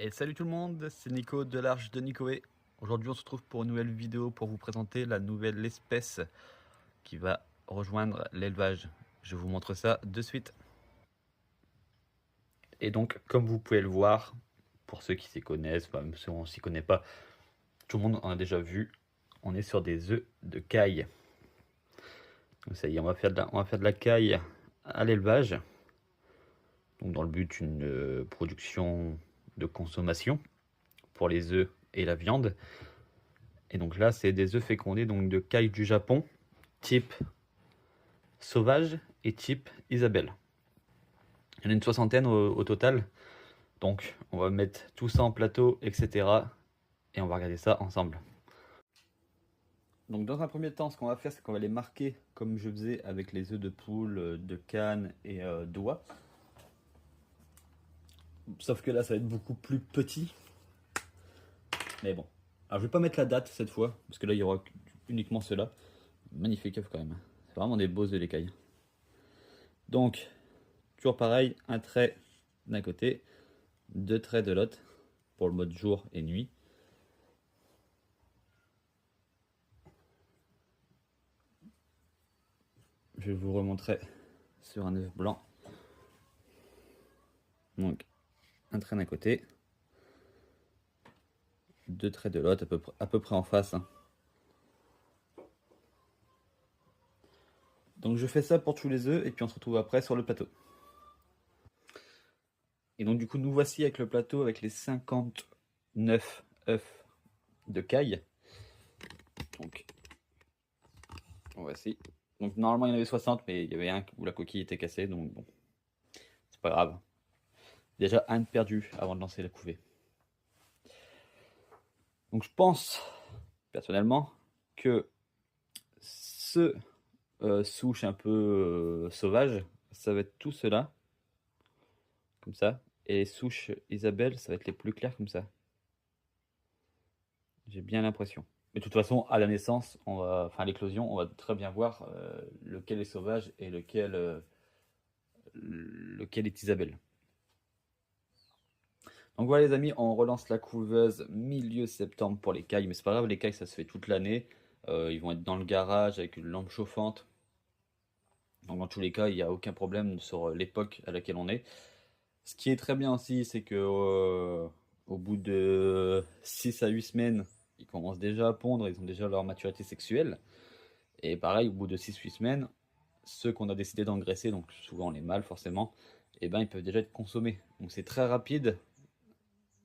Et salut tout le monde, c'est Nico de l'Arche de Nicoé. Aujourd'hui on se retrouve pour une nouvelle vidéo pour vous présenter la nouvelle espèce qui va rejoindre l'élevage. Je vous montre ça de suite. Et donc comme vous pouvez le voir, pour ceux qui s'y connaissent, même si on s'y connaît pas, tout le monde en a déjà vu, on est sur des œufs de caille. Donc ça y est, on va faire de la caille à l'élevage. Donc dans le but d'une production de consommation pour les œufs et la viande. Et donc là, c'est des œufs fécondés donc de caille du Japon, type sauvage et type Isabelle. Il y en a une soixantaine au total. Donc on va mettre tout ça en plateau, etc. Et on va regarder ça ensemble. Donc dans un premier temps, ce qu'on va faire, c'est qu'on va les marquer comme je faisais avec les œufs de poule, de canne et d'oie. Sauf que là, ça va être beaucoup plus petit. Mais bon. Alors je vais pas mettre la date cette fois, parce que là, il y aura uniquement ceux-là. Magnifique œuf quand même. C'est vraiment des beaux œufs d'écaille. Donc, toujours pareil, un trait d'un côté, deux traits de l'autre, pour le mode jour et nuit. Je vous remontrer sur un œuf blanc. Donc, un trait d'un côté, deux traits de l'autre, à peu près en face. Donc je fais ça pour tous les œufs et puis on se retrouve après sur le plateau. Et donc du coup nous voici avec le plateau avec les 59 œufs de caille. Donc voici. Donc normalement il y en avait 60 mais il y avait un où la coquille était cassée donc bon, c'est pas grave. Déjà un perdu avant de lancer la couvée. Donc je pense personnellement que ce souche un peu sauvage, ça va être tout cela, comme ça. Et les souches Isabelle, ça va être les plus clairs comme ça. J'ai bien l'impression. Mais de toute façon, à la naissance, enfin à l'éclosion, on va très bien voir lequel est sauvage et lequel est Isabelle. Donc voilà les amis, on relance la couveuse milieu septembre pour les cailles. Mais c'est pas grave, les cailles ça se fait toute l'année. Ils vont être dans le garage avec une lampe chauffante. Donc dans tous les cas, il n'y a aucun problème sur l'époque à laquelle on est. Ce qui est très bien aussi, c'est que au bout de 6 à 8 semaines, ils commencent déjà à pondre, ils ont déjà leur maturité sexuelle. Et pareil, au bout de 6-8 semaines, ceux qu'on a décidé d'engraisser, donc souvent les mâles forcément, eh ben, ils peuvent déjà être consommés. Donc c'est très rapide